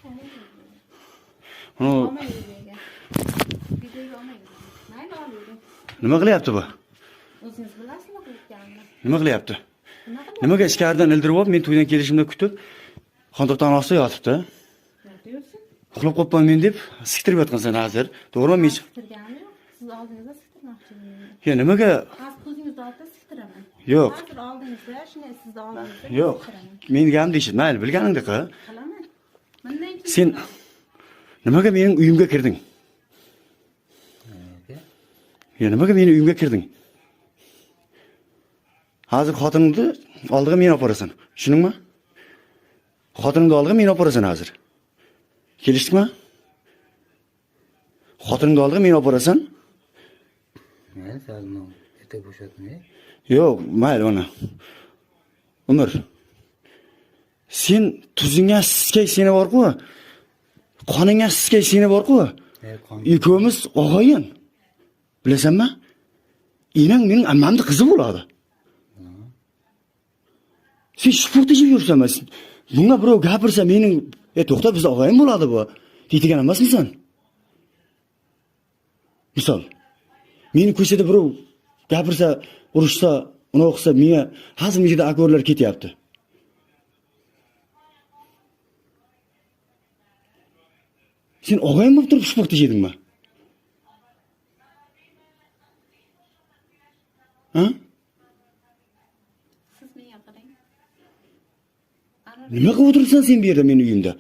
Uni Olmaydi. Videoga olmaydi. Mayli olmaydi. nima qilyapti bu? O'zingiz bilasizmi qilayotganini? Nima qilyapti? Nima qilyapti? Nimaga ichkaridan ildirib olib, men to'ydan kelishimda kutib, xondoqdan ostida yotibdi. Yursin. Uxlab qolibman men deb siktirib yotgansan hozir. To'g'rimi men? Siktirgani yo'q. Siz oldingizda siktirmoqchi edim. Ya nimaga? Hozir ko'zingizni oldida siktiraman. Yo'q. Hozir oldingizda, shuni sizni oldingizda Yo'q. siktiraman. Men deganim deyishim, mayli, bilganingda qil. Qilaman. Bundan keyin Sen nimaga mening uyimga kirding? Ya nimaga mening uyimga kirding? Hozir xotiningni oldiga meni olib borasan. Tushundingmi? Xotiningni oldiga meni olib borasan hozir. Kelishdikmi? Xotiningni oldiga meni olib borasan? Mayli, salom. Erta bo'shatmay. Yo'q, mayli mana. Umr. Sen tuzingga siskay seni bor-ku. Qoningga siskay seni bor-ku. Ikkovimiz og'ayin. Bilasanmi? Enang mening ammamning qizi bo'ladi. Sen shupurta yeb yursanmi? Bunga birov gapirsa mening, to'xta, biz og'ayin bo'ladi bu. Deydigan emasmisan? Misol, meni ko'chada birov gapirsa, urushsa, uni o'qisa, menga hazilmijida akorlar ketyapti. Sen og'ayin bo'lib turib shupurta yedingmi? Ha? siz menga qarang. Nima qilib o'tiribsan sen bu yerda mening uyimda?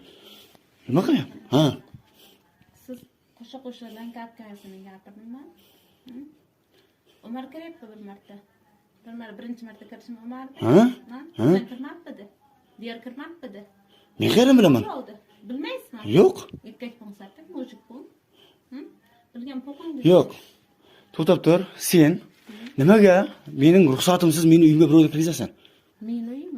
Nima qilyapsan? Ha? Siz qo'sha lankapkasini gapirdingmi? Umar kiryapti bir marta. Birinchi marta kirishim Umar. Ha? Sen kirmabdi. Diğer kirmabdi. Men qayerdan bilaman? Bilmaysizmi? Yo'q. Erkak bo'lsa-da, mujik bo'l. Bilgan po'qingiz. Yo'q. To'xtab tur. Sen nimaga mening ruxsatimsiz meni uyimga birovni kirizasan? Meni uyim